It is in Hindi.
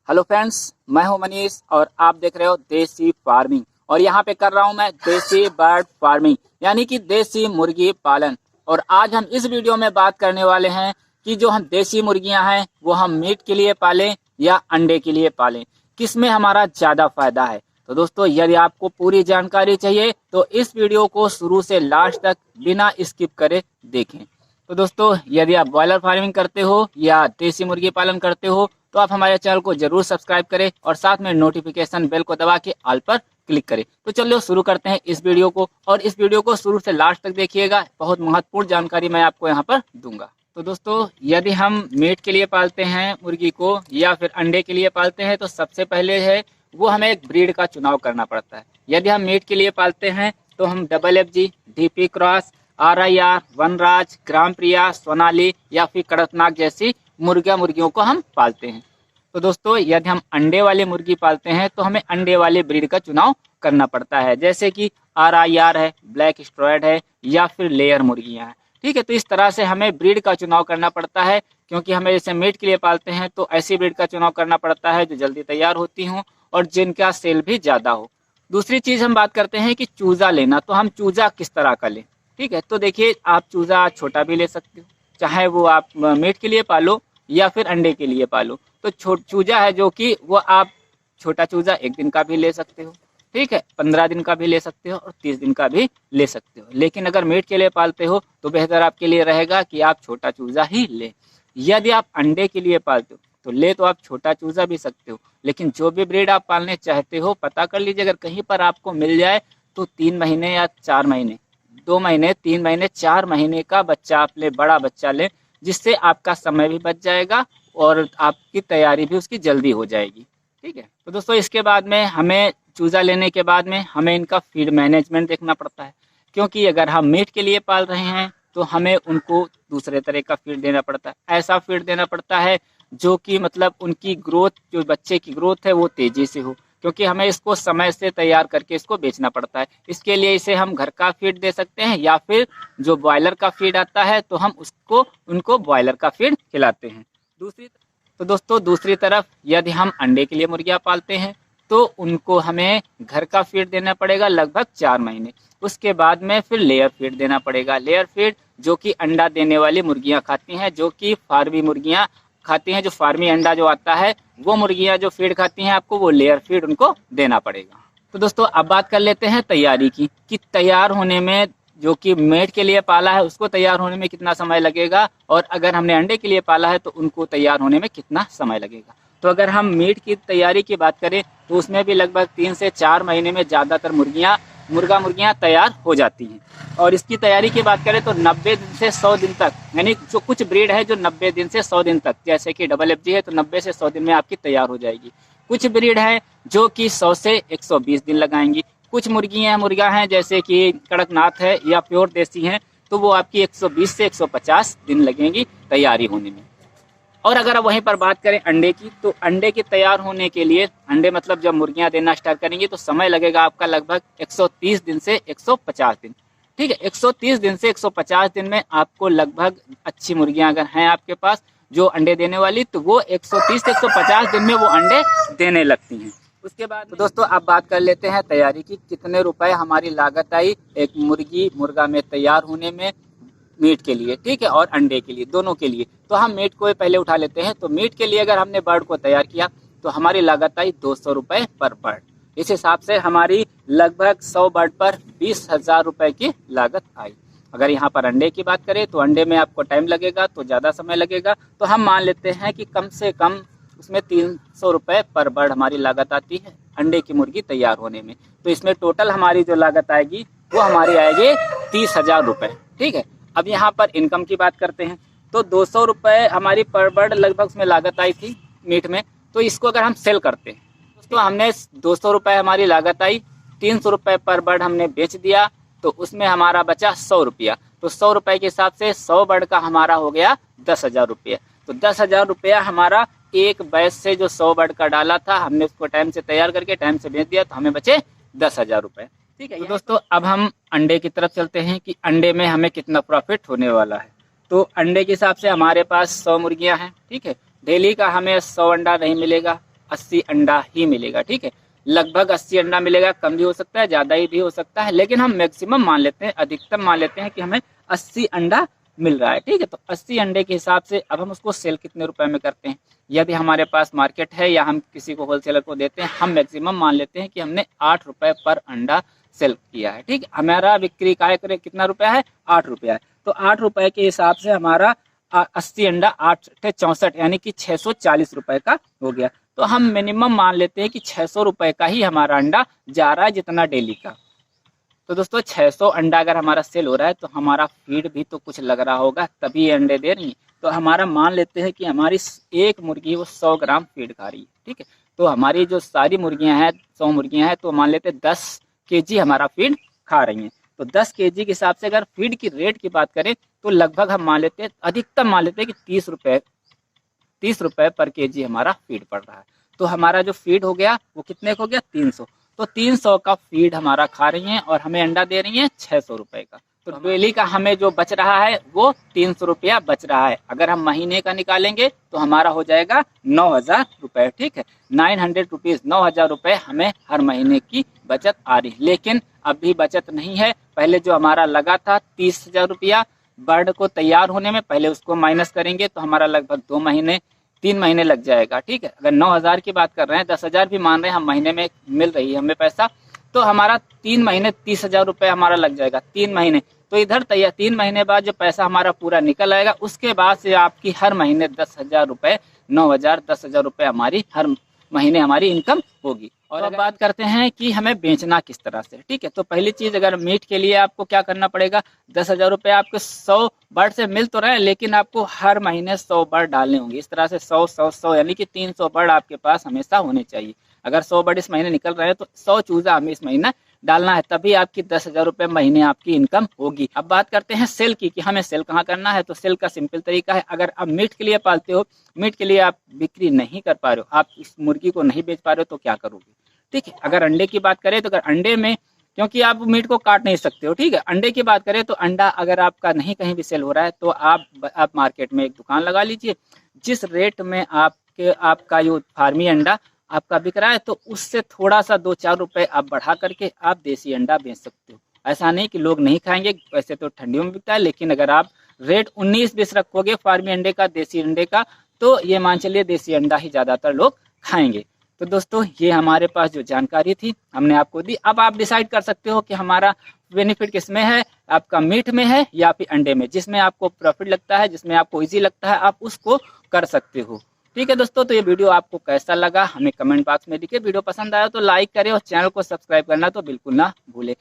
हेलो फ्रेंड्स, मैं हूं मनीष और आप देख रहे हो देसी फार्मिंग। और यहाँ पे कर रहा हूं मैं देसी बर्ड फार्मिंग यानी कि देसी मुर्गी पालन। और आज हम इस वीडियो में बात करने वाले हैं कि जो हम देसी मुर्गियां हैं वो हम मीट के लिए पालें या अंडे के लिए पालें, किस में हमारा ज़्यादा फायदा है। तो दोस्तों, यदि आपको पूरी जानकारी चाहिए तो इस वीडियो को शुरू से लास्ट तक बिना स्किप करे देखें। तो दोस्तों, यदि आप ब्रॉयलर फार्मिंग करते हो या देसी मुर्गी पालन करते हो तो आप हमारे चैनल को जरूर सब्सक्राइब करें और साथ में नोटिफिकेशन बेल को दबा के ऑल पर क्लिक करें। तो चलिए शुरू करते हैं इस वीडियो को, और इस वीडियो को शुरू से लास्ट तक देखिएगा, बहुत महत्वपूर्ण जानकारी मैं आपको यहाँ पर दूंगा। तो दोस्तों, यदि हम मीट के लिए पालते हैं मुर्गी को या फिर अंडे के लिए पालते हैं तो सबसे पहले है वो हमें एक ब्रीड का चुनाव करना पड़ता है। यदि हम मीट के लिए पालते हैं तो हम FFG, DP क्रॉस, RIR, वनराज, ग्राम प्रिया, सोनाली या फिर कड़कनाथ जैसी मुर्गियों को हम पालते हैं। तो दोस्तों, यदि हम अंडे वाली मुर्गी पालते हैं तो हमें अंडे वाले ब्रीड का चुनाव करना पड़ता है, जैसे कि RIR है, ब्लैक स्ट्रॉयड है या फिर लेयर मुर्गियां हैं। ठीक है, तो इस तरह से हमें ब्रीड का चुनाव करना पड़ता है, क्योंकि हमें जैसे मीट के लिए पालते हैं तो ऐसी ब्रीड का चुनाव करना पड़ता है जो जल्दी तैयार होती हो और जिनका सेल भी ज़्यादा हो। दूसरी चीज़ हम बात करते हैं कि चूज़ा लेना, तो हम चूज़ा किस तरह का लें। ठीक है, तो देखिए, आप चूज़ा छोटा भी ले सकते हो, चाहे वो आप मीट के लिए पालो या फिर अंडे के लिए पालो। तो चूजा है जो कि वो आप छोटा चूजा 1 दिन का भी ले सकते हो, ठीक है, 15 दिन का भी ले सकते हो और 30 दिन का भी ले सकते हो। लेकिन अगर मीट के लिए पालते हो तो बेहतर आपके लिए रहेगा कि आप छोटा चूजा ही ले। यदि आप अंडे के लिए पालते हो तो ले तो आप छोटा चूजा भी सकते हो, लेकिन जो भी ब्रीड आप पालने चाहते हो पता कर लीजिए। अगर कहीं पर आपको मिल जाए तो 3 महीने या 4 महीने, 2 महीने, 3 महीने, 4 महीने का बच्चा आप ले, बड़ा बच्चा ले, जिससे आपका समय भी बच जाएगा और आपकी तैयारी भी उसकी जल्दी हो जाएगी। ठीक है, तो दोस्तों, इसके बाद में हमें चूज़ा लेने के बाद में हमें इनका फीड मैनेजमेंट देखना पड़ता है, क्योंकि अगर हम मीट के लिए पाल रहे हैं तो हमें उनको दूसरे तरह का फीड देना पड़ता है। ऐसा फीड देना पड़ता है जो कि मतलब उनकी ग्रोथ, जो बच्चे की ग्रोथ है वो तेज़ी से हो, क्योंकि हमें इसको समय से तैयार करके इसको बेचना पड़ता है। इसके लिए इसे हम घर का फीड दे सकते हैं या फिर जो ब्रॉयलर का फीड आता है तो हम उनको ब्रॉयलर का फीड खिलाते हैं। दूसरी तरफ यदि हम अंडे के लिए मुर्गियां पालते हैं तो उनको हमें घर का फीड देना पड़ेगा लगभग 4 महीने। उसके बाद में फिर लेयर फीड देना पड़ेगा। लेयर फीड जो कि अंडा देने वाली मुर्गियां खाती हैं, जो कि फार्मी मुर्गियां खाती हैं, जो फार्मी अंडा जो आता है वो मुर्गियां जो फीड खाती हैं, आपको वो लेयर फीड उनको देना पड़ेगा। तो दोस्तों, अब बात कर लेते हैं तैयारी की, कि तैयार होने में, जो कि मीट के लिए पाला है उसको तैयार होने में कितना समय लगेगा, और अगर हमने अंडे के लिए पाला है तो उनको तैयार होने में कितना समय लगेगा। तो अगर हम मीट की तैयारी की बात करें तो उसमें भी लगभग 3 से 4 महीने में ज़्यादातर मुर्गियां तैयार हो जाती हैं। और इसकी तैयारी की बात करें तो 90 दिन से 100 दिन तक, यानी जो कुछ ब्रीड है जो 90 दिन से 100 दिन तक, जैसे कि FFG है तो 90 से 100 दिन में आपकी तैयार हो जाएगी। कुछ ब्रीड है जो कि 100 से 120 दिन लगाएंगी। कुछ मुर्गियां हैं जैसे कि कड़कनाथ है या प्योर देसी हैं, तो वो आपकी 120 से 150 दिन लगेंगी तैयारी होने में। और अगर आप वहीं पर बात करें अंडे की, तो अंडे के तैयार होने के लिए, अंडे मतलब जब मुर्गियां देना स्टार्ट करेंगी तो समय लगेगा आपका लगभग 130 दिन से 150 दिन। ठीक है, 130 दिन से 150 दिन में आपको लगभग, अच्छी मुर्गियां अगर हैं आपके पास जो अंडे देने वाली, तो वो 130 से 150 दिन में वो अंडे देने लगती हैं। उसके बाद तो दोस्तों, अब बात कर लेते हैं तैयारी की, कितने रुपए हमारी लागत आई एक मुर्गा में तैयार होने में, मीट के लिए, ठीक है, और अंडे के लिए, दोनों के लिए। तो हम मीट को पहले उठा लेते हैं। तो मीट के लिए अगर हमने बर्ड को तैयार किया तो हमारी लागत आई 200 रुपये पर बर्ड। इस हिसाब से हमारी लगभग 100 बर्ड पर 20,000 रुपये की लागत आई। अगर यहाँ पर अंडे की बात करें तो अंडे में आपको टाइम लगेगा, तो ज़्यादा समय लगेगा, तो हम मान लेते हैं कि कम से कम उसमें 300 रुपये पर बर्ड हमारी लागत आती है अंडे की मुर्गी तैयार होने में। तो इसमें टोटल हमारी जो लागत आएगी वो हमारी आएगी 30,000 रुपये। ठीक है, अब यहाँ पर इनकम की बात करते हैं। तो 200 रुपये हमारी पर बर्ड लगभग उसमें लागत आई थी मीट में। तो इसको अगर हम सेल करते हैं तो हमने 200 रुपये हमारी लागत आई, 300 रुपये पर बर्ड हमने बेच दिया, तो उसमें हमारा बचा 100 रुपया। तो 100 रुपये के हिसाब से 100 बर्ड का हमारा हो गया 10,000 रुपये। तो 10,000 रुपया हमारा एक बैच से जो 100 बर्ड का डाला था, हमने उसको टाइम से तैयार करके टाइम से बेच दिया, तो हमें बचे 10,000 रुपये। ठीक है, तो दोस्तों, अब हम अंडे की तरफ चलते हैं कि अंडे में हमें कितना प्रॉफिट होने वाला है। तो अंडे के हिसाब से हमारे पास 100 मुर्गियां हैं। ठीक है, डेली का हमें 100 अंडा नहीं मिलेगा, 80 अंडा ही मिलेगा। ठीक है, लगभग 80 अंडा मिलेगा, कम भी हो सकता है, ज़्यादा ही भी हो सकता है, लेकिन हम मैक्सिमम मान लेते हैं, अधिकतम मान लेते हैं कि हमें 80 अंडा मिल रहा है। ठीक है, तो 80 अंडे के हिसाब से अब हम उसको सेल कितने रुपए में करते हैं, यदि हमारे पास मार्केट है या हम किसी को होलसेलर को देते हैं, हम मैक्सिमम मान लेते हैं कि हमने 8 रुपए पर अंडा सेल किया है। ठीक है, हमारा बिक्री काय करे कितना रुपया है, 8 रुपया है। तो 8 रुपए के हिसाब से हमारा 80 अंडा 8 64 यानी कि 640 रुपए का हो गया। तो हम मिनिमम मान लेते हैं कि 600 रुपए का ही हमारा अंडा जा रहा है, जितना डेली का। तो दोस्तों 600 अंडा अगर हमारा सेल हो रहा है तो हमारा फीड भी तो कुछ लग रहा होगा, तभी ये अंडे दे रही है। तो हमारा मान लेते हैं कि हमारी एक मुर्गी वो 100 ग्राम फीड खा रही है। ठीक है, तो हमारी जो सारी मुर्गियां हैं 100 मुर्गियां हैं, तो मान लेते हैं 10 केजी हमारा फीड खा रही हैं। तो 10 केजी के हिसाब से अगर फीड की रेट की बात करें तो लगभग हम मान लेते हैं, अधिकतम मान लेते हैं कि 30 रुपए पर केजी हमारा फीड पड़ रहा है। तो हमारा जो फीड हो गया वो कितने का हो गया, 300। तो 300 का फीड हमारा खा रही हैं और हमें अंडा दे रही हैं 600 रुपए का। तो डेली का हमें जो बच रहा है वो 300 रुपया बच रहा है। अगर हम महीने का निकालेंगे तो हमारा हो जाएगा 9000 रुपए। ठीक है, 900 रुपीज, 9000 रुपए हमें हर महीने की बचत आ रही है। लेकिन अभी बचत नहीं है, पहले जो हमारा लगा था 30,000 रुपया बर्ड को तैयार होने में, पहले उसको माइनस करेंगे तो हमारा लगभग 3 महीने लग जाएगा। ठीक है, अगर 9000 की बात कर रहे हैं, 10,000 भी मान रहे हैं हम महीने में मिल रही है हमें पैसा, तो हमारा 3 महीने 30,000 रुपये हमारा लग जाएगा 3 महीने। तो इधर तैयार 3 महीने बाद जो पैसा हमारा पूरा निकल आएगा, उसके बाद से आपकी हर महीने 10,000 रुपये, 9,000 10,000 रुपये हमारी हर महीने हमारी इनकम होगी। और अब बात करते हैं कि हमें बेचना किस तरह से। ठीक है, तो पहली चीज, अगर मीट के लिए आपको क्या करना पड़ेगा, 10,000 रुपये आपके 100 बर्ड से मिल तो रहे, लेकिन आपको हर महीने 100 बर्ड डालने होंगे। इस तरह से 100 यानी कि 300 बर्ड आपके पास हमेशा होने चाहिए। अगर 100 बर्ड इस महीने निकल रहे हैं तो 100 चूजा हमें इस महीने डालना है, तभी आपकी 10,000 रुपये महीने आपकी इनकम होगी। अब बात करते हैं सेल की, कि हमें सेल कहाँ करना है। तो सेल का सिंपल तरीका है, अगर आप मीट के लिए पालते हो, मीट के लिए आप बिक्री नहीं कर पा रहे हो, आप इस मुर्गी को नहीं बेच पा रहे हो, तो क्या करोगे। ठीक है, अगर अंडे की बात करें तो अगर अंडे में, क्योंकि आप मीट को काट नहीं सकते हो, ठीक है, अंडे की बात करें तो अंडा अगर आपका नहीं कहीं भी सेल हो रहा है तो आप मार्केट में एक दुकान लगा लीजिए। जिस रेट में आपका जो फार्मी अंडा आपका बिक रहा है, तो उससे थोड़ा सा 2-4 रुपए आप बढ़ा करके आप देसी अंडा बेच सकते हो। ऐसा नहीं कि लोग नहीं खाएंगे, वैसे तो ठंडियों में बिकता है, लेकिन अगर आप रेट 19-20 रखोगे फार्मी अंडे का, देसी अंडे का, तो ये मान चलिए देसी अंडा ही ज्यादातर लोग खाएंगे। तो दोस्तों ये हमारे पास जो जानकारी थी हमने आपको दी। अब आप डिसाइड कर सकते हो कि हमारा बेनिफिट किस में है, आपका मीट में है या फिर अंडे में। जिसमें आपको प्रॉफिट लगता है, जिसमें आपको इजी लगता है, आप उसको कर सकते हो। ठीक है दोस्तों, तो ये वीडियो आपको कैसा लगा हमें कमेंट बॉक्स में लिखिए। वीडियो पसंद आया तो लाइक करें और चैनल को सब्सक्राइब करना तो बिल्कुल ना भूलें।